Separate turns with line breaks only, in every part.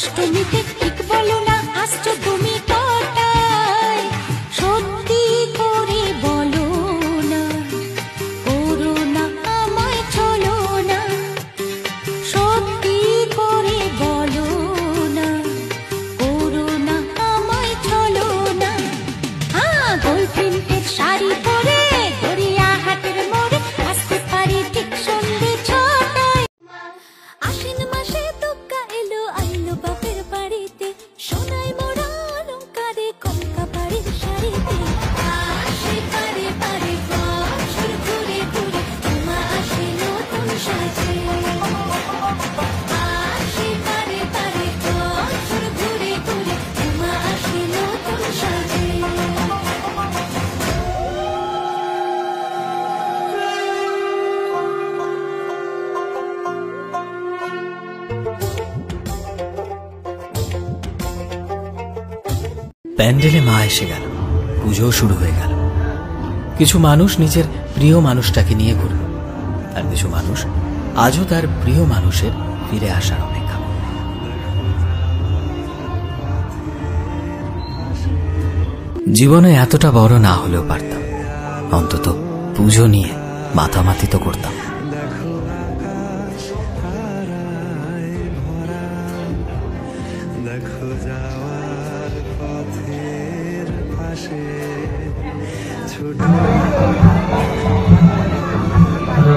অষ্টমীতে ঠিক বলো না আসছো তুমি কটায়? সত্যি করে বলো না, করো না আমায় চলো না। সত্যি করে বলো না, করো না আমায় চলো না। গোল প্রিন্টের শাড়ি পরে গড়িয়াহাটের মোড়ে আসতে পারি ঠিক সন্ধ্যে ছটায়। আশ্বিন মাসে দুগ্গা এলো আইলো বাপের বাড়িতে, সোনায় মোড়া অলংকারে কনকা বাড়ির শাড়িতে। আসে পারে পারে বছর ঘুরে ঘুরে তোমা আসে নতুন সাজে। আসে পারে পারে বছর ঘুরে ঘুরে তোমা আসে নতুন সাজে।
প্যান্ডেলে মা এসে গেল, পুজো শুরু হয়ে গেল। কিছু মানুষ নিজের প্রিয় মানুষটাকে নিয়ে ঘুরল, আর কিছু মানুষ আজও তার প্রিয় মানুষের ফিরে আসার অপেক্ষা। জীবনে এতটা বড় না হলেও পারতাম অন্তত পুজো নিয়ে মাতামাতি তো করতাম।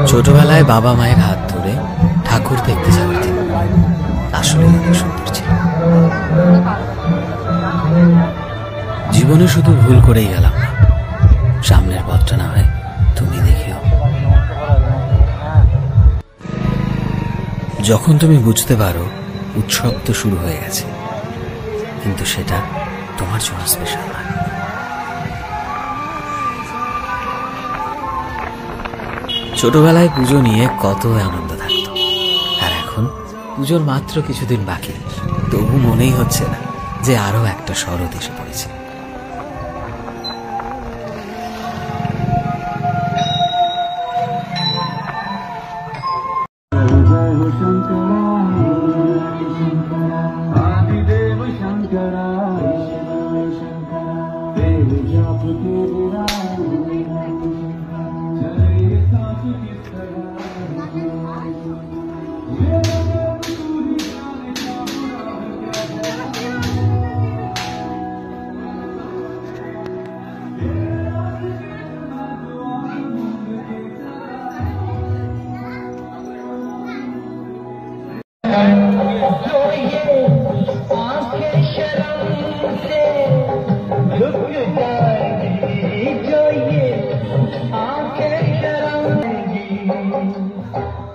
ছোটবেলায় বাবা মায়ের হাত ধরে ঠাকুর দেখতে যাওয়ার দিন আসলে অনেক সুন্দর ছিল। জীবনে শুধু ভুল করেই গেলাম না, সামনের পথটা না হয় তুমি দেখিও। যখন তুমি বুঝতে পারো উৎসব তো শুরু হয়ে গেছে, কিন্তু সেটা তোমার জন্য স্পেশাল নয়। ছোটবেলায় পুজো নিয়ে কত আনন্দ থাকতো, আর এখন পুজোর মাত্র কিছুদিন বাকি, তবু মনেই হচ্ছে না যে আরো একটা শরৎ এসে পড়েছে।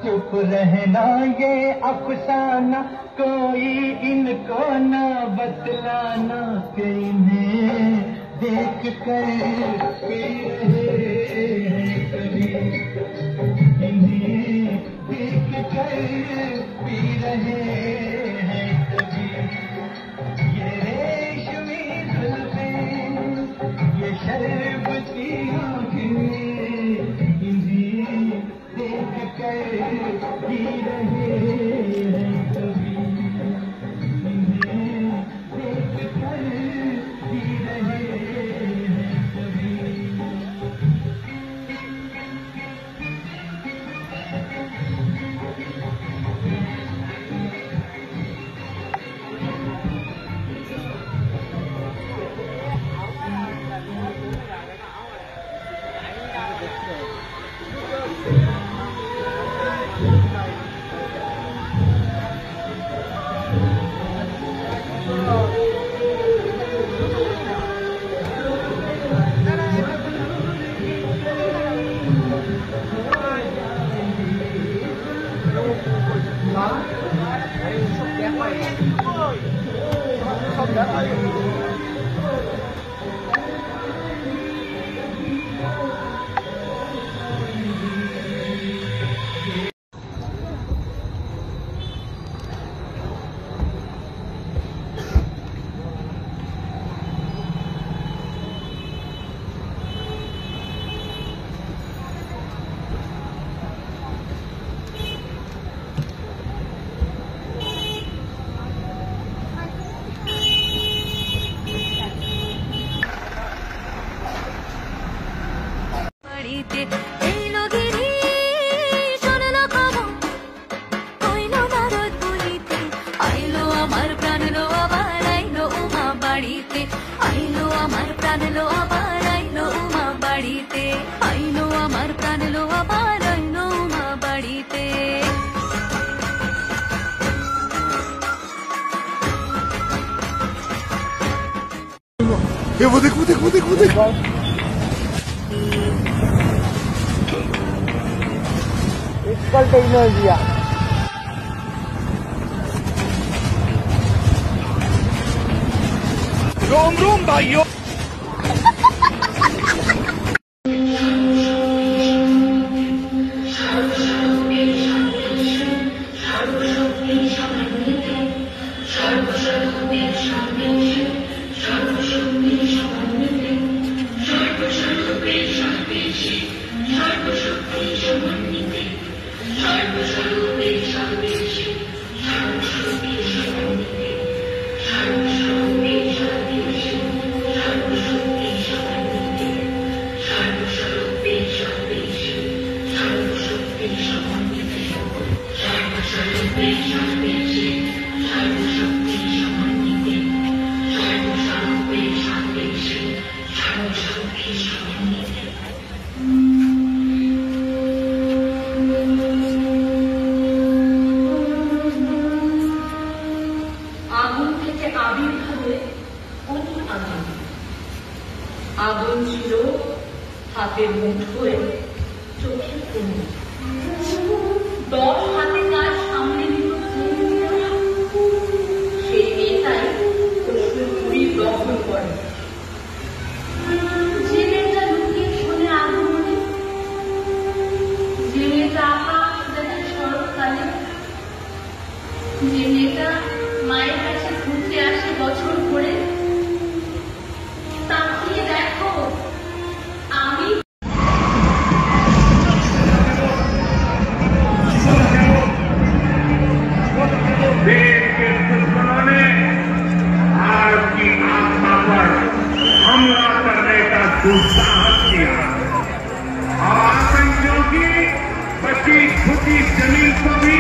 चुप रहना ये अफसाना, कोई इनको ना बतलाना, कि इन्हें देख कर पी रहे हैं कभी, इन्हें देख कर पी रहे हैं कभी। ये रेशमी जुल्फें, ये शरबती आँखें, इन्हें देख कर पी रहे हैं कभी, इन्हें देख कर पी रहे हैं कभी।
প্রাণ লো আবার আইলো উমা বাড়িতে, আইলো আমার প্রাণ লো আবার আইলো উমা বাড়িতে।
वो देख वो देख वो देख वो देख
इसका टेक्नोलॉजी
रोम रोम भाइयों
আগুন থেকে আবির্ভাবে অতি আগুন। আগুন ছিল হাতের মুঠোয়, চোখের কোণে। 10 হাতে কাজ সামনে নিত সেই মেয়েটাই শ্বশুরপুরীর দখল করে। যে মেয়েটা লুকিয়ে শোনে আগুনে, যে মেয়েটা আকাশ দেখে শরৎকালে, যে মেয়েটা মায়ের কাছে ঘুরতে আসে বছর ধরে, তাকিয়ে দেখো আমি
देश के दुश्मनों ने आपकी आत्मा पर हमला करने का दुस्साहस किया और आतंकियों की बची खुची जमीन को भी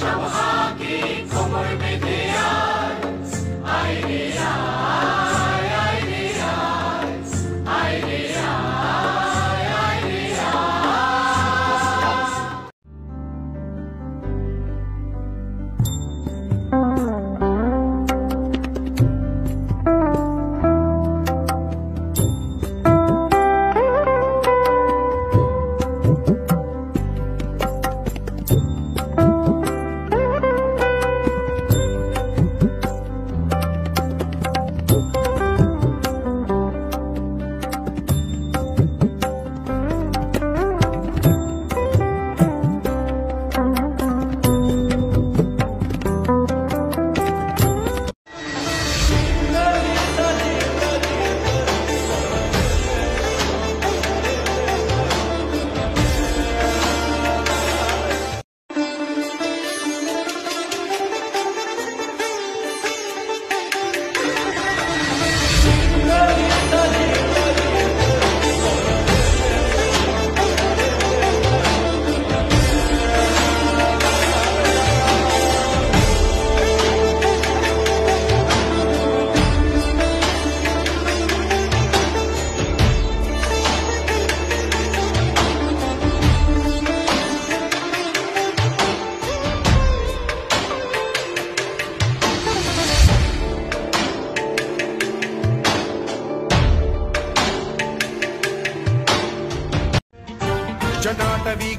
সব হাকে কোমর বেঁধে আয়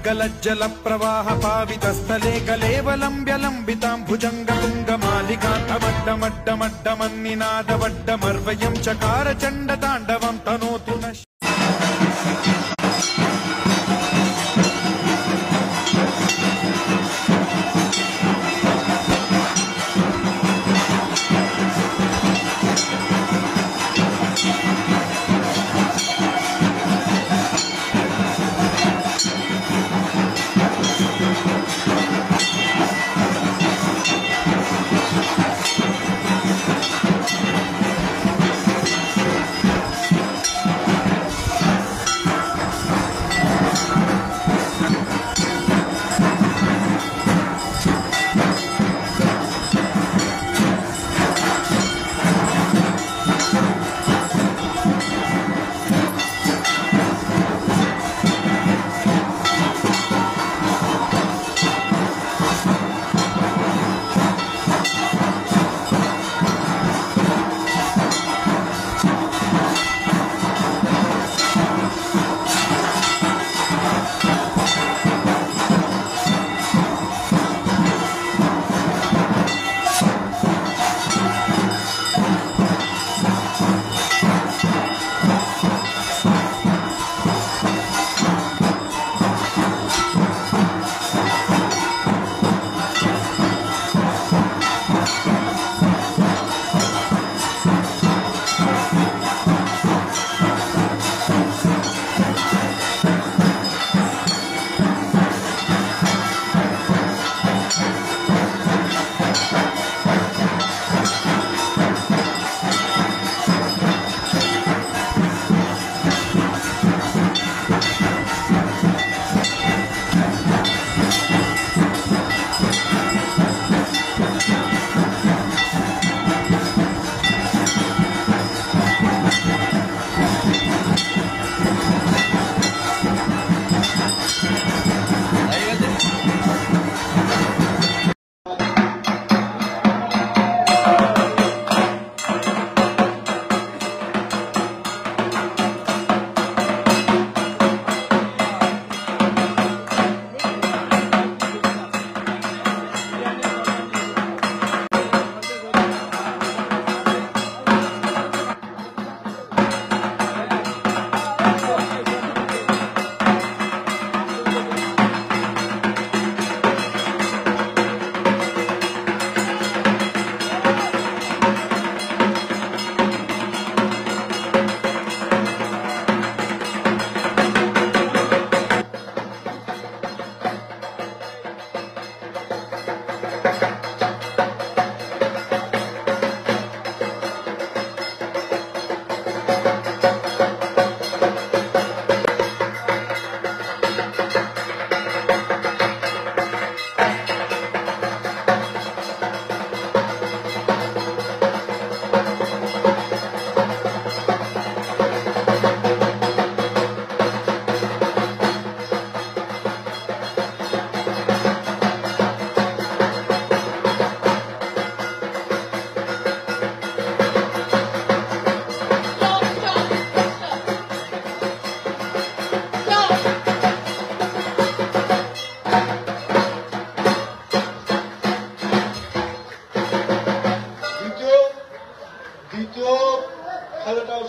गलज्जल प्रवाह पावितस्थले कलेवलम्ब्य लम्बितां भुजंग तुंग मालिकान्तमड्डमड्डमड्डमन्निनादवड्डमर्वयं चकार चण्ड ताण्डवं तनोतु नः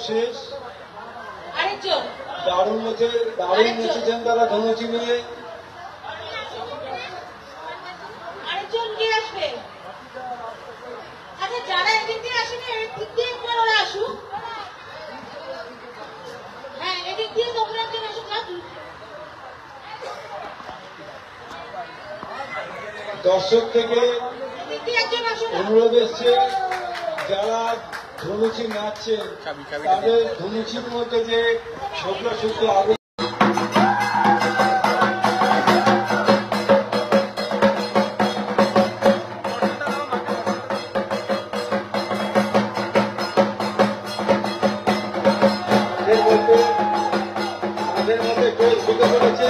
শেষ দারুণ নেচেছেন তারা ধনুচি নিয়ে।
আরেকজন কে আসবে? আচ্ছা যারা এদিক দিয়ে আসেনি এদিক দিয়ে একবার ওরা আসুক। হ্যাঁ এদিক দিয়ে তোমরা একজন আসুক না।
দর্শক থেকে অনুরোধ এসছে যারা ধনুচি নাচছেন তাদের ধনুচির মধ্যে যে শুক্ল শুক্ল আগুন তাদের মধ্যে কেউ ঢুকে পড়েছে।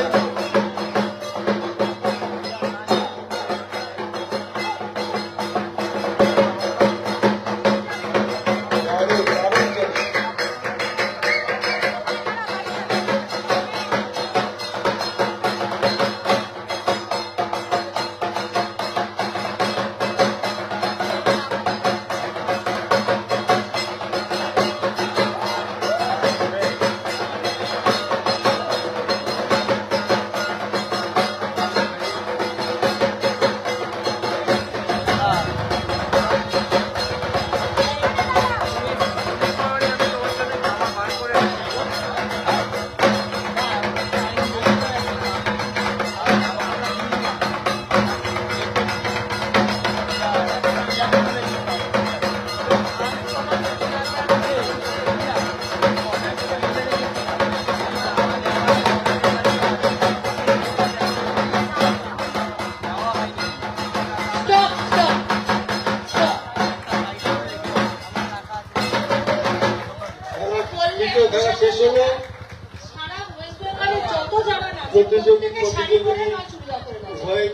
খেলা শেষ হলো।
সারা ওয়েস্ট বেঙ্গলের যত যারা না
প্রতিযোগী
শাড়ি পরে না চুড়িদার পরে না
উভয়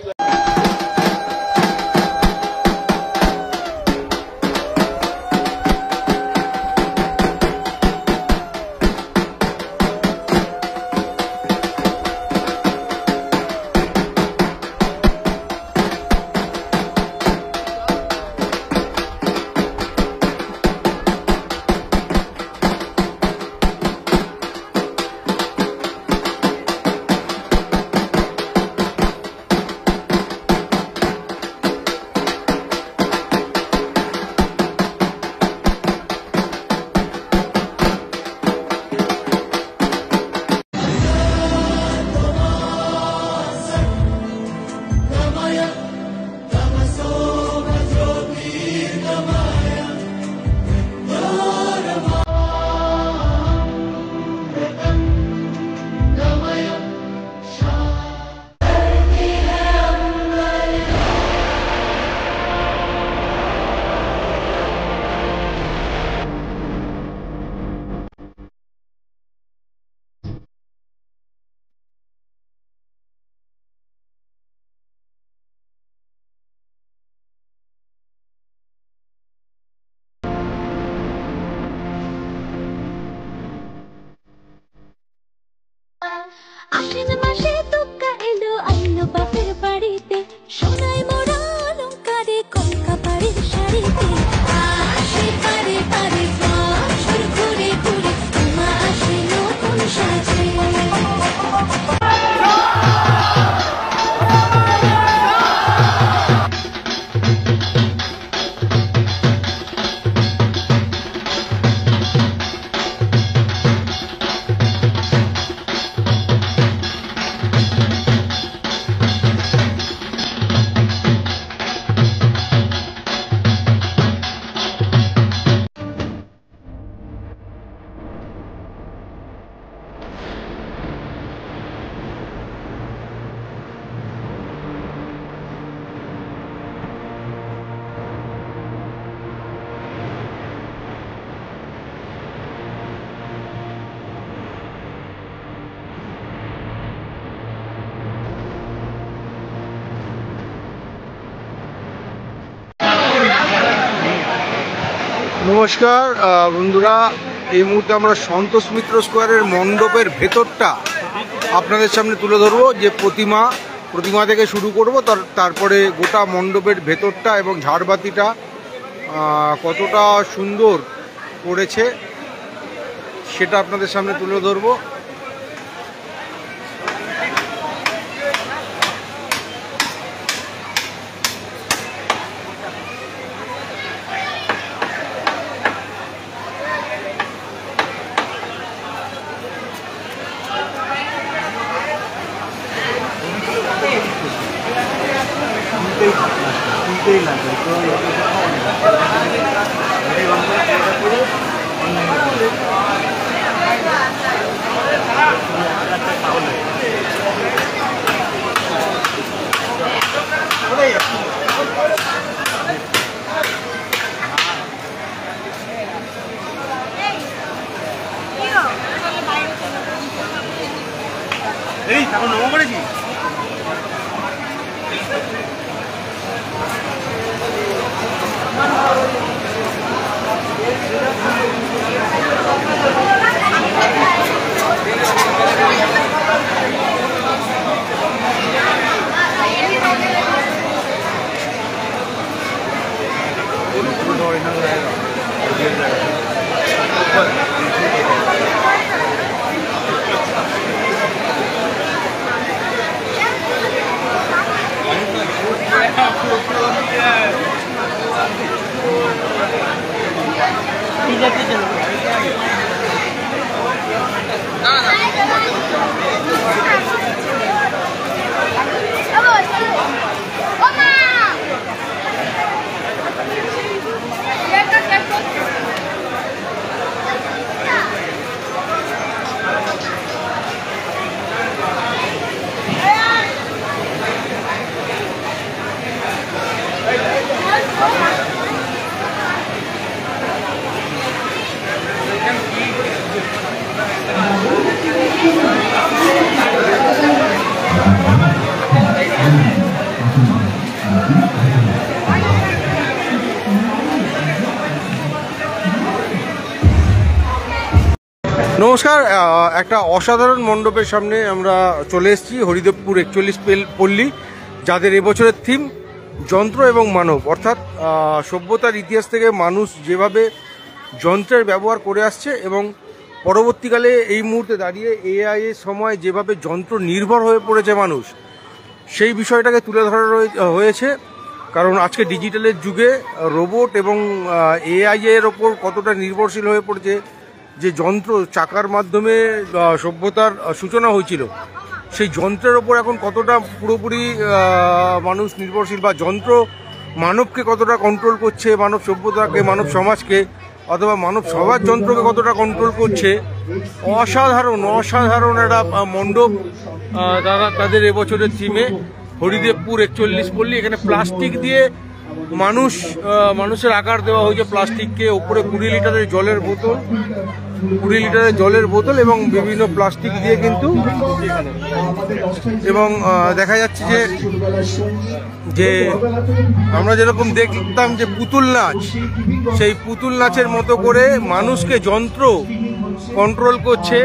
আশ্বিন মাসে তোকা এলো আইলো বাপের বাড়িতে সোনায় মোড়া অলংকারে কলকা পাড়ের শাড়িতে আসে পারে পারে বছর ঘুরে ঘুরে মা আসে নতুন সাজে
নমস্কার বন্ধুরা, এই মুহূর্তে আমরা সন্তোষ মিত্র স্কোয়ারের মণ্ডপের ভেতরটা আপনাদের সামনে তুলে ধরবো। যে প্রতিমা থেকে শুরু করব, তারপরে গোটা মণ্ডপের ভেতরটা এবং ঝাড়বাতিটা কতটা সুন্দর করেছে সেটা আপনাদের সামনে তুলে ধরবো।
এই এখন নমো করেছি।
নমস্কার, একটা অসাধারণ মণ্ডপের সামনে আমরা চলে এসেছি, হরিদেবপুর 41 পল্লী, যাদের এবছরের থিম যন্ত্র এবং মানব। অর্থাৎ সভ্যতার ইতিহাস থেকে মানুষ যেভাবে যন্ত্রের ব্যবহার করে আসছে এবং পরবর্তীকালে এই মুহূর্তে দাঁড়িয়ে এআই এর সময় যেভাবে যন্ত্র নির্ভর হয়ে পড়েছে মানুষ, সেই বিষয়টাকে তুলে ধরা হয়েছে। কারণ আজকে ডিজিটালের যুগে রোবট এবং এআই এর ওপর কতটা নির্ভরশীল হয়ে পড়েছে, যে যন্ত্র চাকার মাধ্যমে সভ্যতার সূচনা হয়েছিল, সেই যন্ত্রের ওপর এখন কতটা পুরোপুরি মানুষ নির্ভরশীল, বা যন্ত্র মানবকে কতটা কন্ট্রোল করছে, মানব সভ্যতাকে, মানব সমাজকে, অথবা মানব সবার যন্ত্রকে কতটা কন্ট্রোল করছে। অসাধারণ একটা মণ্ডপ তাদের এবছরের থিমে হরিদেবপুর 41 পল্লী। এখানে প্লাস্টিক দিয়ে মানুষের আকার দেওয়া হয়েছে, প্লাস্টিককে ওপরে 20 লিটারের জলের বোতল এবং বিভিন্ন প্লাস্টিক দিয়ে কিন্তু এবং দেখা যাচ্ছে যে আমরা যেরকম দেখতাম যে পুতুল নাচ, সেই পুতুল নাচের মতো করে মানুষকে যন্ত্র কন্ট্রোল করছে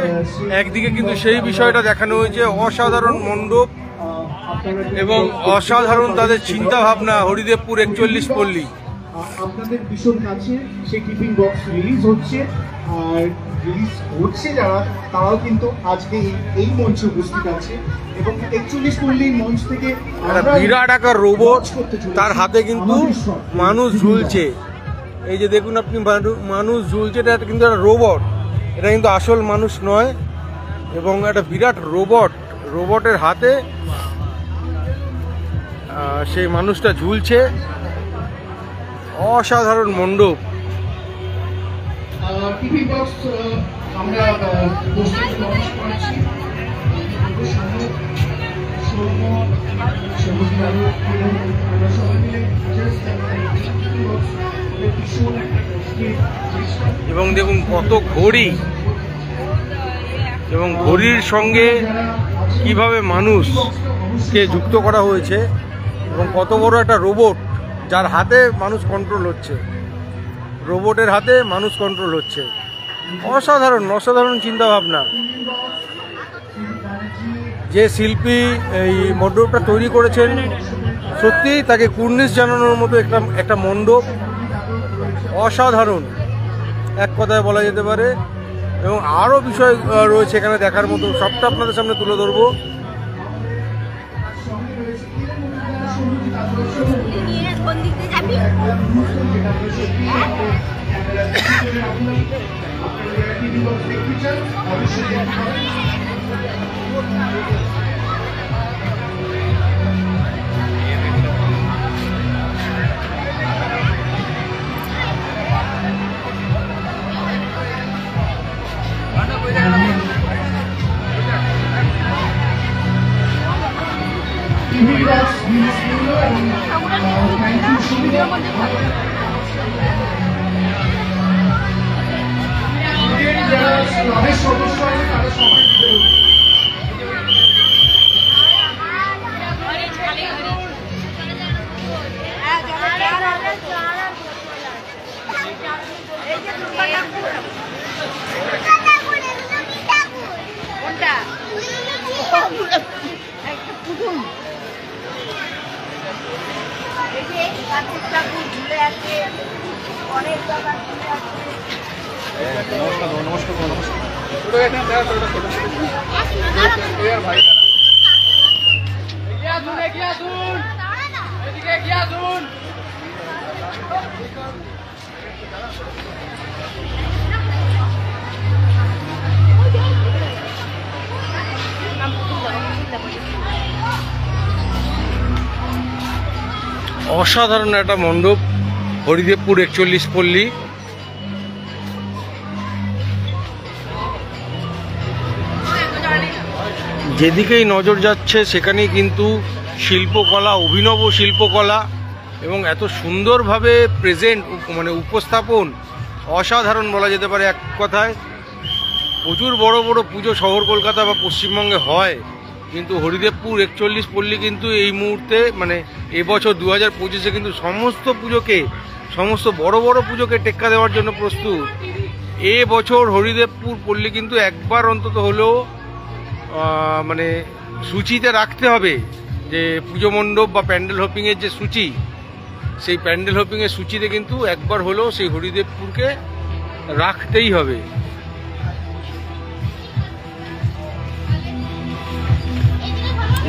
একদিকে, কিন্তু সেই বিষয়টা দেখানো হয়েছে। অসাধারণ মণ্ডপ এবং অসাধারণ তাদের চিন্তা ভাবনা। হরিদেবপুর 41 পল্লী
আপনাদের ভীষণ কাছে সেই টিফিন বক্স রিলিজ হচ্ছে, আর রিলিজ হচ্ছে যারা, তারাও কিন্তু আজকে এই মঞ্চে উপস্থিত আছে। এবং 41 পল্লীর মঞ্চ থেকে
বিরাট আকার রোবট, তার হাতে কিন্তু মানুষ ঝুলছে। এই যে দেখুন আপনি, মানুষ ঝুলছে, এটা কিন্তু একটা রোবট, এটা কিন্তু আসল মানুষ নয়। এবং একটা বিরাট রোবটের হাতে সেই মানুষটা ঝুলছে। অসাধারণ মণ্ডপ।
টিভি বক্স আমরা
এবং দেখুন কত ঘড়ি, এবং ঘড়ির সঙ্গে কিভাবে মানুষকে যুক্ত করা হয়েছে, এবং কত বড় একটা রোবট যার হাতে মানুষ কন্ট্রোল হচ্ছে, রোবটের হাতে মানুষ কন্ট্রোল হচ্ছে। অসাধারণ চিন্তা ভাবনা। যে শিল্পী এই মণ্ডপটা তৈরি করেছেন, সত্যিই তাকে কুর্নিশ জানানোর মতো একটা মণ্ডপ। অসাধারণ এক কথায় বলা যেতে পারে। এবং আরও বিষয় রয়েছে এখানে দেখার মতো, সবটা আপনাদের সামনে তুলে ধরবো। অসাধারণ একটা মণ্ডপ, হরিদেবপুর 41 পল্লী। যেদিকেই নজর যাচ্ছে সেখানেই কিন্তু শিল্পকলা, অভিনব শিল্পকলা, এবং এত সুন্দরভাবে প্রেজেন্ট, মানে উপস্থাপন অসাধারণ বলা যেতে পারে এক কথায়। প্রচুর বড় বড় পুজো শহর কলকাতা বা পশ্চিমবঙ্গে হয়, কিন্তু হরিদেবপুর 41 পল্লী কিন্তু এই মুহূর্তে, মানে এবছর 2025-এ কিন্তু সমস্ত বড় বড় পুজোকে টেক্কা দেওয়ার জন্য প্রস্তুত। এ বছর হরিদেবপুর পল্লী কিন্তু একবার অন্তত হলেও মানে সূচিতে রাখতে হবে যে পুজো মণ্ডপ বা প্যান্ডেল হোপিংয়ের যে সূচি, সেই প্যান্ডেল হোপিংয়ের সূচিতে কিন্তু একবার হলেও সেই হরিদেবপুরকে রাখতেই হবে।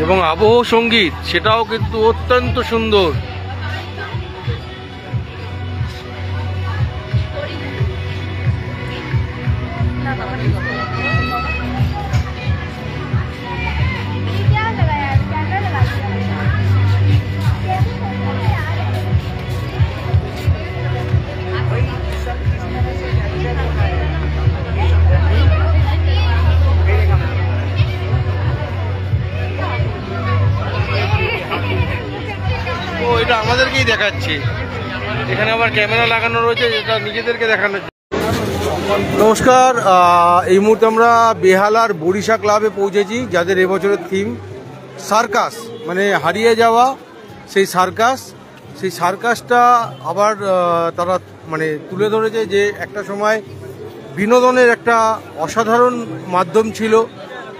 এবং আবহ সঙ্গীত সেটাও কিন্তু অত্যন্ত সুন্দর। এটা আমাদেরকেই দেখাচ্ছে, এখানে আবার ক্যামেরা লাগানো রয়েছে যেটা নিজেদেরকে দেখানো। নমস্কার, এই মুহূর্তে আমরা বেহালার বরিশা ক্লাবে পৌঁছেছি, যাদের এবছরের থিম সার্কাস, মানে হারিয়ে যাওয়া সেই সার্কাসটা আবার তারা মানে তুলে ধরেছে যে একটা সময় বিনোদনের একটা অসাধারণ মাধ্যম ছিল।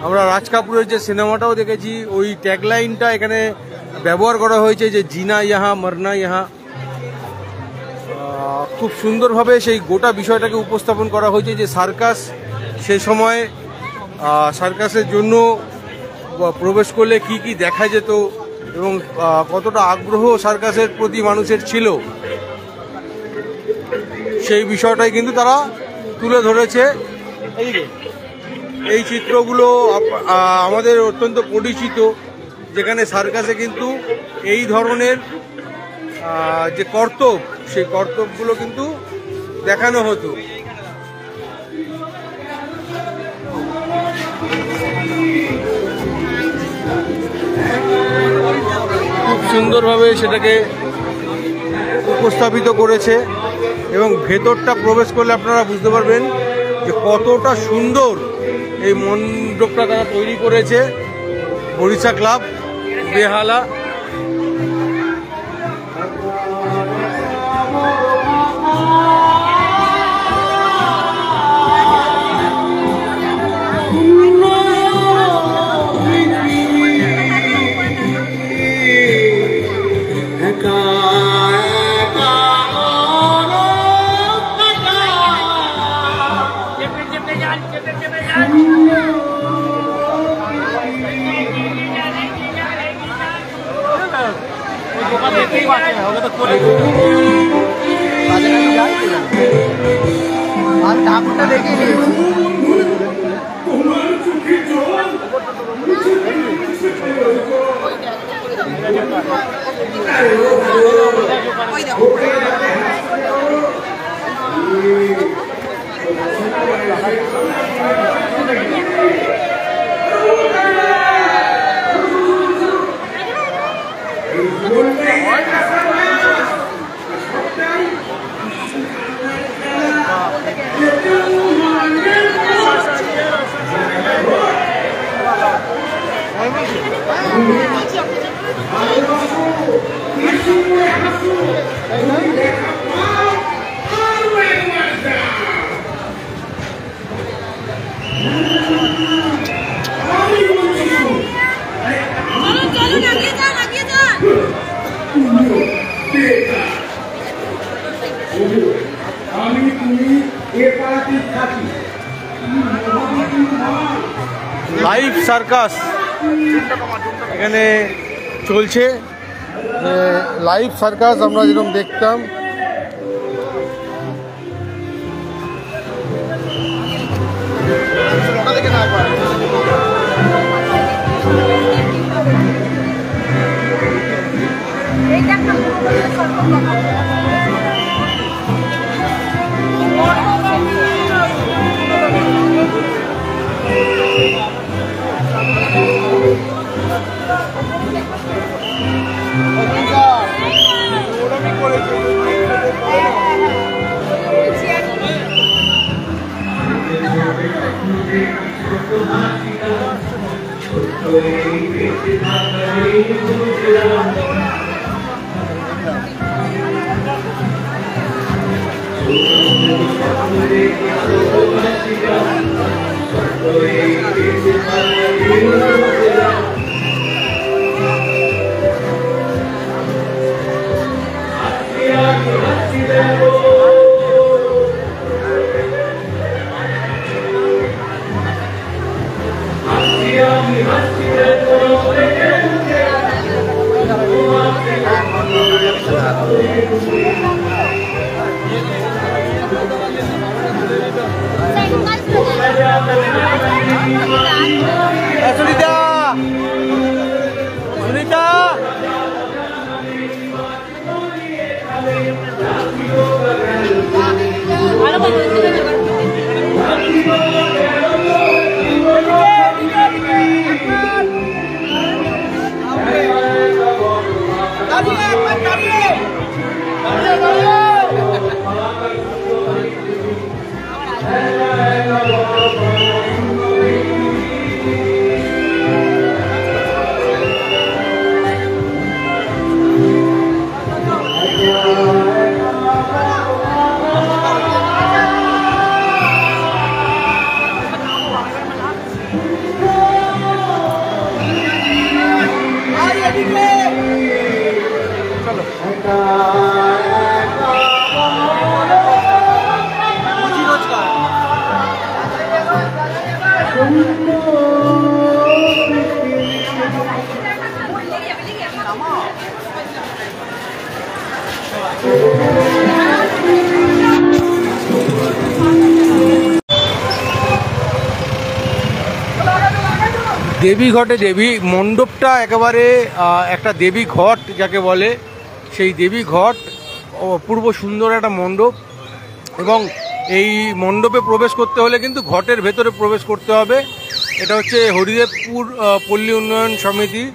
আমরা রাজ কাপুরের যে সিনেমাটাও দেখেছি, ওই ট্যাগলাইনটা এখানে ব্যবহার করা হয়েছে যে জিনা ইহা মরনা ইহা। খুব সুন্দরভাবে সেই গোটা বিষয়টাকে উপস্থাপন করা হয়েছে যে সার্কাস সে সময় সার্কাসের জন্য প্রবেশ করলে কি কি দেখা যেত এবং কতটা আগ্রহ সার্কাসের প্রতি মানুষের ছিল, সেই বিষয়টাই কিন্তু তারা তুলে ধরেছে। এই চিত্রগুলো আমাদের অত্যন্ত পরিচিত, যেখানে সার্কাসে কিন্তু এই ধরনের যে কর্তব্য, সেই কর্তব্যগুলো কিন্তু দেখানো হতো। খুব সুন্দরভাবে সেটাকে উপস্থাপিত করেছে এবং ভেতরটা প্রবেশ করলে আপনারা বুঝতে পারবেন যে কতটা সুন্দর এই মণ্ডপটা তারা তৈরি করেছে। বরিশা ক্লাব বেহালা।
আমি ঠাকুরটা দেখে লাইভ সার্কাস এখানে চলছে। লাইভ সার্কাস আমরা যেরকম দেখতাম,
Thank you.
সুনিতা, সুনিতা, দেবী ঘটে দেবী মণ্ডপটা একেবারে একটা দেবী ঘট যাকে বলে, সেই দেবী ঘট অপূর্ব সুন্দর একটা মণ্ডপ। এবং এই মণ্ডপে প্রবেশ করতে হলে কিন্তু ঘটের ভেতরে প্রবেশ করতে হবে। এটা হচ্ছে হরিদেবপুর পল্লী উন্নয়ন সমিতি,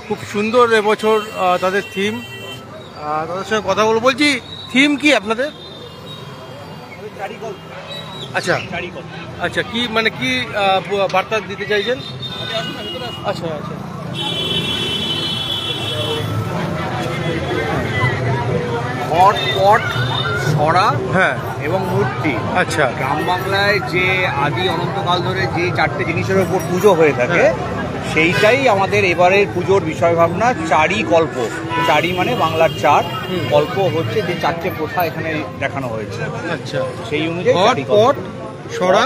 খুব সুন্দর এবছর তাদের থিম। তাদের সঙ্গে কথা বলবো। বলছি থিম কি আপনাদের? আচ্ছা আচ্ছা, কি মানে কি বার্তা দিতে চাইছেন? আচ্ছা আচ্ছা,
ঘট, পট, ছড়া,
হ্যাঁ,
এবং মূর্তি।
আচ্ছা,
গ্রাম বাংলায় যে আদি অনন্তকাল ধরে যে চারটে জিনিসের উপর পুজো হয়ে থাকে, সেইটাই আমাদের এবারের পুজোর বিষয় ভাবনা। চারি কল্প, চারি মানে বাংলার চার, কল্প হচ্ছে যে চারটে প্রথা এখানে দেখানো হয়েছে।
আচ্ছা,
সেই অনুযায়ী
ঘট, পট, ছড়া,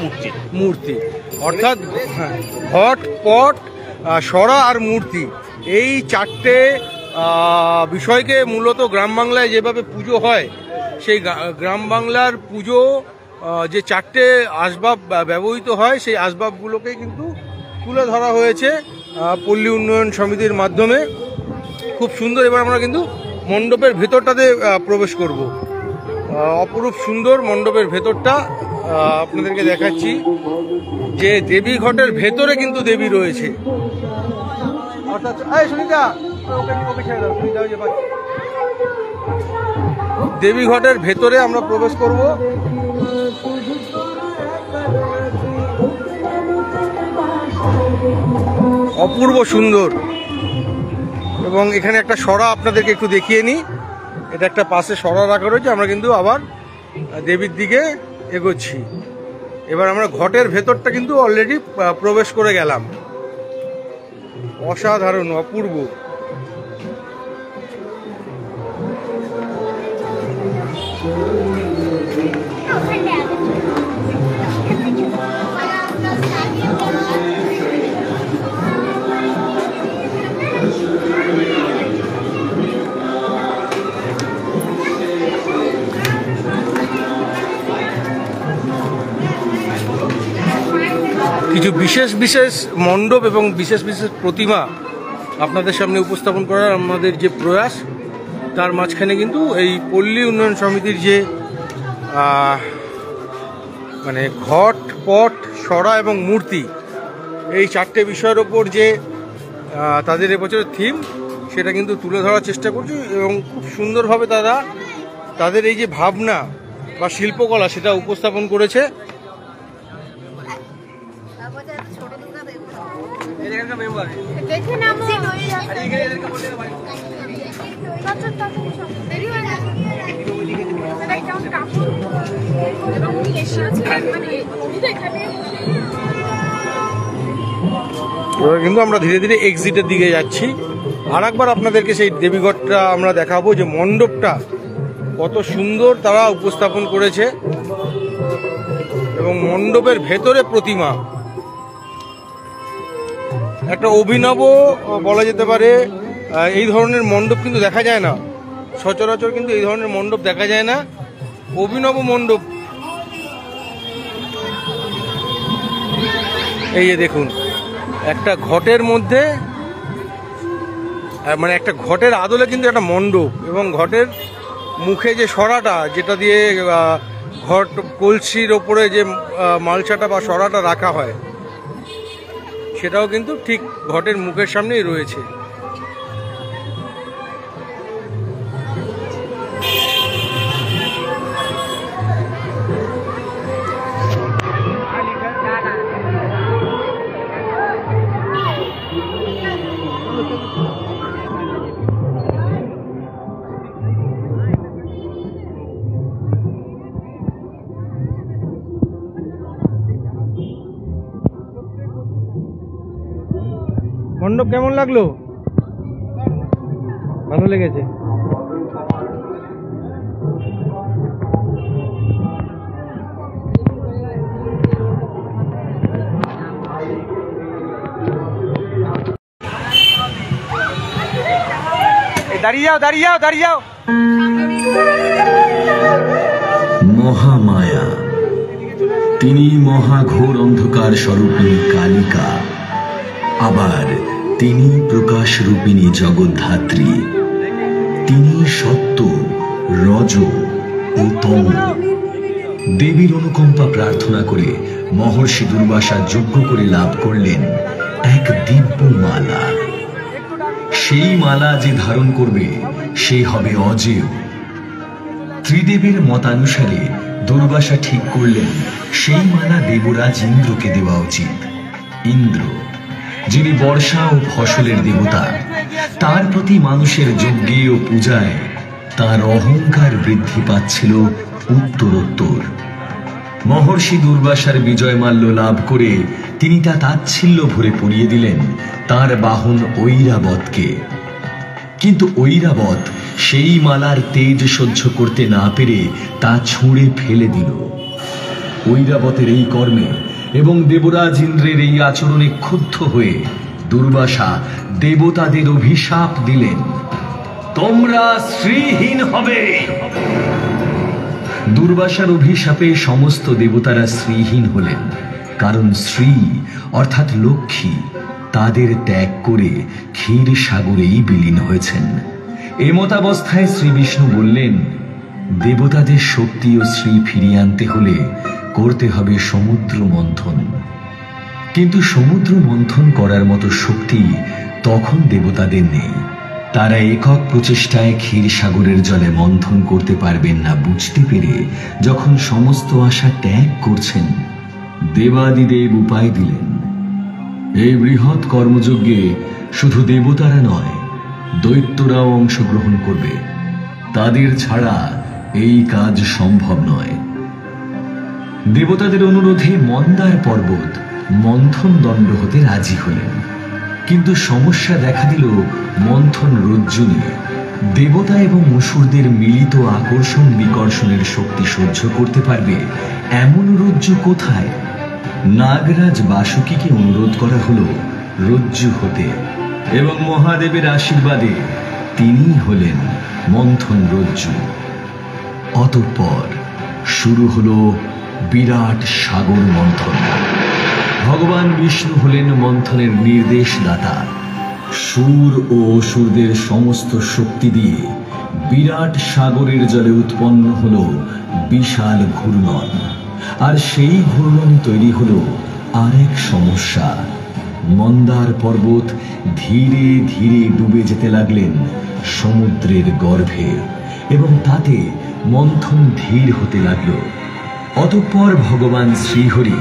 মূর্তি।
মূর্তি অর্থাৎ ঘট, পট, ছড়া আর মূর্তি, এই চারটে বিষয়কে মূলত গ্রাম বাংলায় যেভাবে পুজো হয়, সেই গ্রাম বাংলার পুজো যে চারটে আসবাব ব্যবহৃত হয়, সেই আসবাবগুলোকে কিন্তু তুলে ধরা হয়েছে পল্লী উন্নয়ন সমিতির মাধ্যমে। খুব সুন্দর। এবার আমরা কিন্তু মণ্ডপের ভেতরটাতে প্রবেশ করব। অপরূপ সুন্দর মণ্ডপের ভেতরটা আপনাদেরকে দেখাচ্ছি, যে দেবী ঘটের ভেতরে কিন্তু দেবী রয়েছে। অর্থাৎ দেবী ঘটের ভেতরে আমরা প্রবেশ করব। অপূর্ব সুন্দর। এবং এখানে একটা সরা আপনাদেরকে একটু দেখিয়ে নিই। এটা একটা পাশে সরা রাখা রয়েছে। আমরা কিন্তু আবার দেবীর দিকে এগোচ্ছি। এবার আমরা ঘটের ভেতরটা কিন্তু অলরেডি প্রবেশ করে গেলাম। অসাধারণ, অপূর্ব। কিছু বিশেষ বিশেষ মণ্ডপ এবং বিশেষ বিশেষ প্রতিমা আপনাদের সামনে উপস্থাপন করার আমাদের যে প্রয়াস, তার মাঝখানে কিন্তু এই পল্লী উন্নয়ন সমিতির যে মানে ঘট, পট, ছড়া এবং মূর্তি, এই চারটে বিষয়ের ওপর যে তাদের এবছরের থিম, সেটা কিন্তু তুলে ধরার চেষ্টা করছি। এবং খুব সুন্দরভাবে তারা তাদের এই যে ভাবনা বা শিল্পকলা, সেটা উপস্থাপন করেছে। এবার কিন্তু আমরা ধীরে ধীরে এক্সিটের দিকে যাচ্ছি। আর একবার আপনাদেরকে সেই দেবীঘরটা আমরা দেখাবো, যে মণ্ডপটা কত সুন্দর তারা উপস্থাপন করেছে এবং মণ্ডপের ভেতরে প্রতিমা একটা অভিনব বলা যেতে পারে। এই ধরনের মণ্ডপ কিন্তু দেখা যায় না সচরাচর, কিন্তু এই ধরনের মণ্ডপ দেখা যায় না, অভিনব মণ্ডপ। এই যে দেখুন, একটা ঘটের মধ্যে মানে একটা ঘটের আদলে কিন্তু একটা মণ্ডপ, এবং ঘটের মুখে যে সরাটা যেটা দিয়ে ঘট কলসির ওপরে যে মালসাটা বা সরাটা রাখা হয়, সেটাও কিন্তু ঠিক ঘটের মুখের সামনেই রয়েছে। মণ্ডপ কেমন লাগলো? ভালো লেগেছে। দাঁড়িয়ে যাও, দাঁড়িয়ে যাও, দাঁড়িয়ে যাও।
মহামায়া, তিনি মহাঘোর অন্ধকার স্বরূপিণী কালিকা, আবার তিনি প্রকাশ রূপিণী জগদ্ধাত্রী। তিনি সত্য, রজ ও তম। দেবীর অনুকম্পা প্রার্থনা করে মহর্ষি দুর্বাসা যজ্ঞ করে লাভ করলেন এক দিব্য মালা। সেই মালা যে ধারণ করবে সে হবে অজেয়। ত্রিদেবীর মতানুসারে দুর্বাসা ঠিক করলেন সেই মালা দেবরাজ ইন্দ্রকে দেওয়া উচিত। ইন্দ্র, যিনি বর্ষা ও ফসলের দেবতা, তার প্রতি মানুষের যজ্ঞে ও পূজায় তার অহংকার বৃদ্ধি পাচ্ছিল উত্তরোত্তর। মহর্ষি দুর্বাসার বিজয়মাল্য লাভ করে তিনি তা তাচ্ছিল্য ভরে পরিয়ে দিলেন তার বাহন ঐরাবতকে। কিন্তু ঐরাবত সেই মালার তেজ সহ্য করতে না পেরে তা ছুঁড়ে ফেলে দিল। ঐরাবতের এই কর্মে এবং দেবরাজ ইন্দ্রের এই আচরণে ক্ষুব্ধ হয়ে দুর্বাসা দেবতাদের অভিশাপ দিলেন, তোমরা শ্রীহীন হবে। দুর্বাসার অভিশাপে সমস্ত দেবতারা শ্রীহীন হলেন, কারণ শ্রী অর্থাৎ লক্ষ্মী তাদের ত্যাগ করে ক্ষীর সাগরেই বিলীন হয়েছেন। এমতাবস্থায় শ্রী বিষ্ণু বললেন, দেবতাদের শক্তি ও শ্রী ফিরিয়ে আনতে হলে করতে হবে সমুদ্র মন্থন। কিন্তু সমুদ্র মন্থন করার মতো শক্তি তখন দেবতাদের নেই। তারা একক প্রচেষ্টায় ক্ষীরসাগরের জলে মন্থন করতে পারবেন না বুঝতে পেরে যখন সমস্ত আশা ত্যাগ করছেন, দেবাদিদেব উপায় দিলেন, এই বৃহৎ কর্মযজ্ঞে শুধু দেবতারা নয়, দৈত্যরাও অংশগ্রহণ করবে। তাদের ছাড়া এই কাজ সম্ভব নয়। দেবতাদের অনুরোধে মন্দার পর্বত মন্থন দণ্ড হতে রাজি হলেন। কিন্তু সমস্যা দেখা দিল মন্থন রজ্জু নিয়ে। দেবতা এবং অসুরদের মিলিত আকর্ষণ বিকর্ষণের শক্তি সহ্য করতে পারবে এমন রজ্জু কোথায়? নাগরাজ বাসুকীকে অনুরোধ করা হলো রজ্জু হতে, এবং মহাদেবের আশীর্বাদে তিনি হলেন মন্থন রজ্জু। অতঃপর শুরু হলো বিরাট সাগর মন্থন। ভগবান বিষ্ণু হলেন মন্থনের নির্দেশদাতা। সুর ও অসুরদের সমস্ত শক্তি দিয়ে বিরাট সাগরের জলে উৎপন্ন হলো বিশাল ঘূর্ণন। আর সেই ঘূর্ণনে তৈরি হলো আরেক সমস্যা। মন্দার পর্বত ধীরে ধীরে ডুবে যেতে লাগলেন সমুদ্রের গর্ভে, এবং তাতে মন্থন ধীর হতে লাগল। অতঃপর ভগবান শ্রীহরি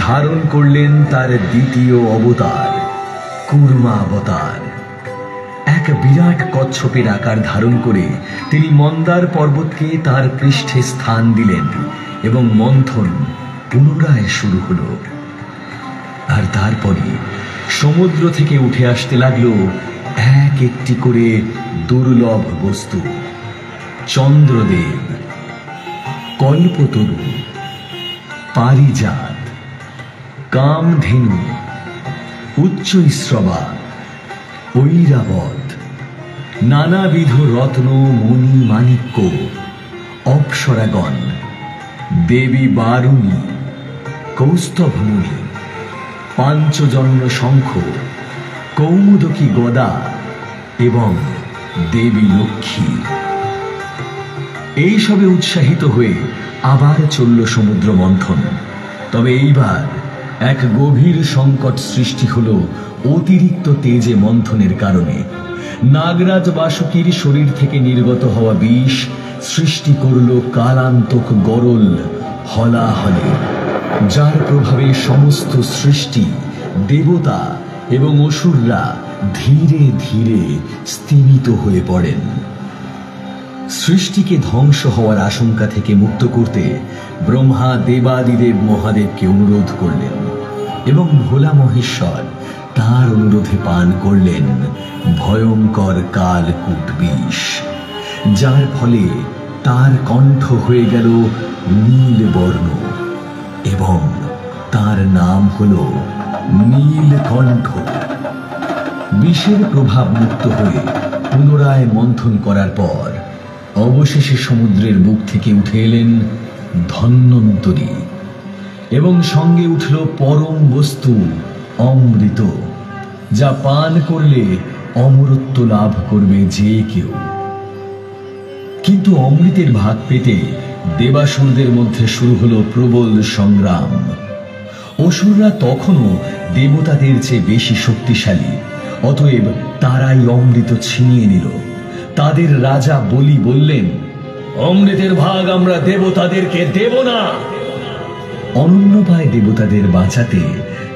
ধারণ করলেন তার দ্বিতীয় অবতার, কুর্মাবতার। এক বিরাট কচ্ছপের আকার ধারণ করে তিনি মন্দার পর্বতকে তার পৃষ্ঠে স্থান দিলেন এবং মন্থন পুনরায় শুরু হলো। আর তারপরে সমুদ্র থেকে উঠে আসতে লাগলো এক একটি করে দুর্লভ বস্তু। চন্দ্রদেব, কল্পতরু, পারিজাত, কামধেনু, উচ্চৈশ্রবা, ঐরাবত, নানাবিধ রত্ন, মণি, মাণিক্য, অপ্সরাগণ, দেবী বারুণী, কৌস্তভমুনি, পাঞ্চজন্য শঙ্খ, কৌমুদকী গদা এবং দেবী লক্ষ্মী। এইসবে উৎসাহিত হয়ে আবার চলল সমুদ্র মন্থন। তবে এইবার এক গভীর সংকট সৃষ্টি হল অতিরিক্ত তেজে মন্থনের কারণে। নাগরাজ বাসুকীর শরীর থেকে নির্গত হওয়া বিষ সৃষ্টি করল কালান্তক গরল হলাহলে, যার প্রভাবে সমস্ত সৃষ্টি, দেবতা এবং অসুররা ধীরে ধীরে স্তিমিত হয়ে পড়েন। সৃষ্টিকে ধ্বংস হওয়ার আশঙ্কা থেকে মুক্ত করতে ব্রহ্মা দেবাদিদেব মহাদেবকে অনুরোধ করলেন এবং ভোলা মহেশ্বর তার অনুরোধে পান করলেন ভয়ঙ্কর কালকূট বিষ, যার ফলে তার কণ্ঠ হয়ে গেল নীল বর্ণ এবং তার নাম হল নীলকণ্ঠ। বিষের প্রভাব মুক্ত হয়ে পুনরায় মন্থন করার পর অবশেষে সমুদ্রের বুক থেকে উঠে এলেন ধন্বন্তরী এবং সঙ্গে উঠল পরম বস্তু অমৃত, যা পান করলে অমরত্ব লাভ করবে যে কেউ। কিন্তু অমৃতের ভাগ পেতে দেবাসুরদের মধ্যে শুরু হলো প্রবল সংগ্রাম। অসুররা তখনও দেবতাদের চেয়ে বেশি শক্তিশালী, অতএব তারাই অমৃত ছিনিয়ে নিল। তাদের রাজা বলি বললেন, অমৃতের ভাগ আমরা দেবতাদেরকে দেব না। অনন্যপায় দেবতাদের বাঁচাতে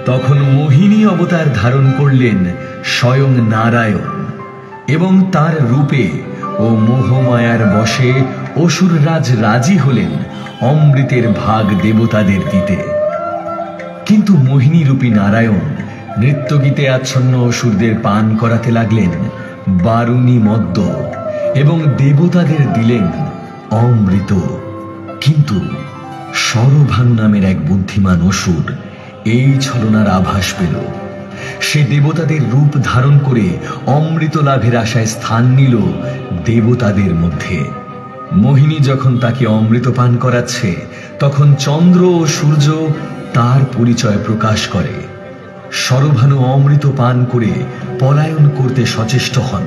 তখন মোহিনী অবতার ধারণ করলেন স্বয়ং নারায়ণ এবং তার রূপে ও মোহমায়ার বশে অসুররাজ রাজি হলেন অমৃতের ভাগ দেবতাদের দিতে। কিন্তু মোহিনী রূপী নারায়ণ নৃত্যগীতে আচ্ছন্ন অসুরদের পান করাতে লাগলেন বারুণী মদ্য এবং দেবতাদের দিলেন অমৃত। কিন্তু সরভানু নামের এক বুদ্ধিমান অসুর এই ছলনার আভাস পেল। সে দেবতাদের রূপ ধারণ করে অমৃত লাভের আশায় স্থান নিল দেবতাদের মধ্যে। মোহিনী যখন তাকে অমৃত পান করাচ্ছে, তখন চন্দ্র ও সূর্য তার পরিচয় প্রকাশ করে। সরভানু অমৃত পান করে পলায়ন করতে সচেষ্ট হন,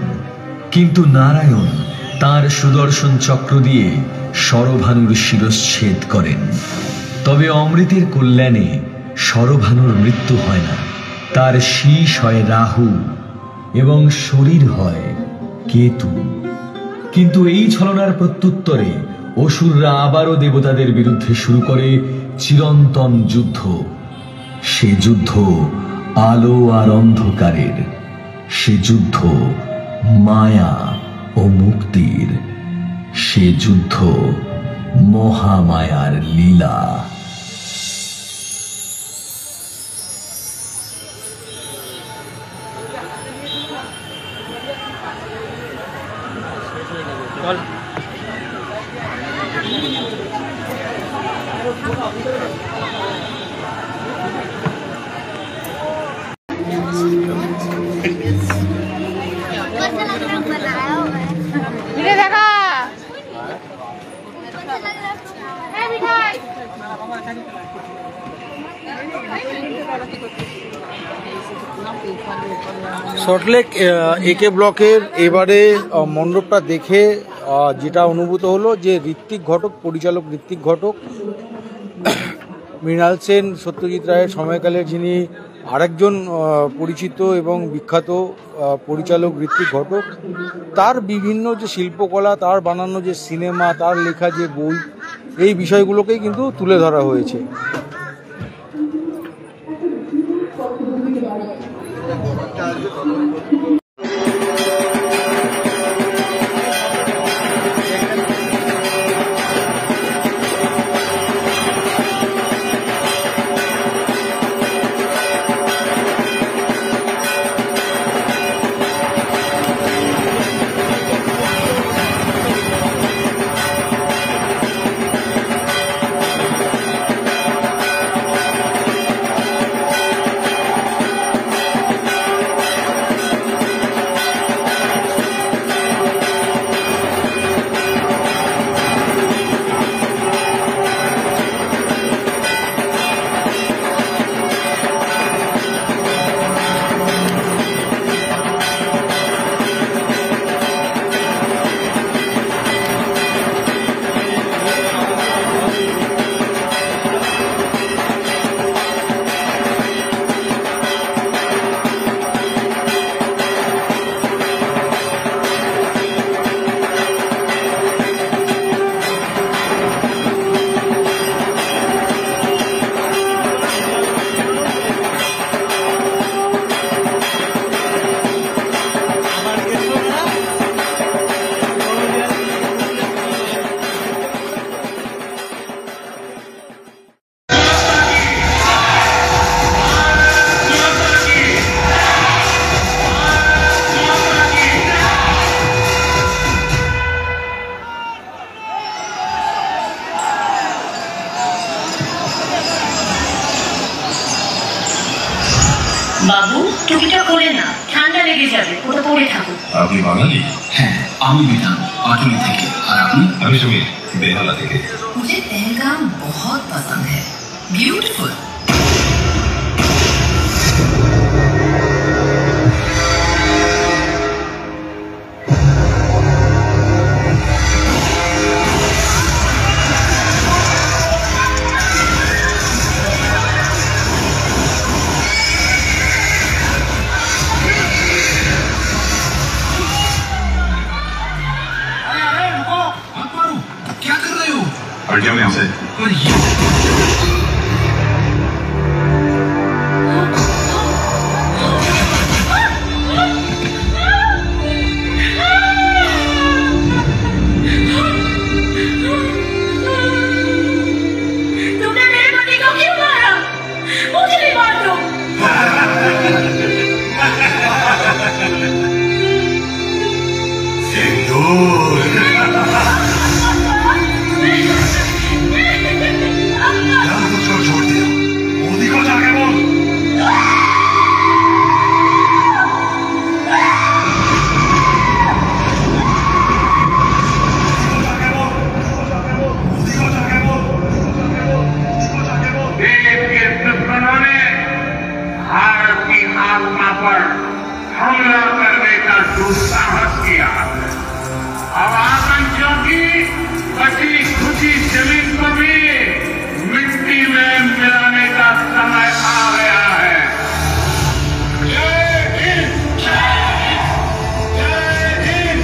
কিন্তু নারায়ণ তার সুদর্শন চক্র দিয়ে সরভানুর শিরচ্ছেদ করেন। তবে অমৃতের কল্যাণে সরভানুর মৃত্যু হয় না, তার শীষ হয় রাহু এবং শরীর হয় কেতু। কিন্তু এই ছলনার প্রত্যুত্তরে অসুররা আবারও দেবতাদের বিরুদ্ধে শুরু করে চিরন্তন যুদ্ধ। সে যুদ্ধ আলো আর অন্ধকারের, সে যুদ্ধ মায়া ও মুক্তির, সে যুদ্ধ মহামায়ার লীলা।
সল্টলেক একে ব্লকের এবারে মণ্ডপটা দেখে যেটা অনুভূত হলো যে ঋত্বিক ঘটক, পরিচালক ঋত্বিক ঘটক, মৃণাল সেন, সত্যজিৎ রায়ের সময়কালের যিনি আরেকজন পরিচিত এবং বিখ্যাত পরিচালক ঋত্বিক ঘটক, তার বিভিন্ন যে শিল্পকলা, তার বানানো যে সিনেমা, তার লেখা যে বই, এই বিষয়গুলোকেই কিন্তু তুলে ধরা হয়েছে।
বাবু টুপিটা করে না, ঠান্ডা লেগে যাবে, ওটা পরে থাকুক।
আপনি বাঙালি? হ্যাঁ, আমি বিধান পাটুলি থেকে। আর আপনি? আমি সমীর বেহালা থেকে।
मुझे पहलगाम बहुत पसंद है, ब्यूटीफुल।
हट जाओ यहाँ से।
तुमने मेरे पति को क्यों मारा? मुझे भी मार दो।
सिंदूर। छोड़ दिया, मोदी को जाके बोल।
देश के दुश्मनों ने भारत की आत्मा पर हमला करने का दुस्साहस किया। अब आतंकियों की बची खुची जमीन को भी मिट्टी में मिलाने का समय आ गया है। जय हिंद, जय हिंद, जय हिंद।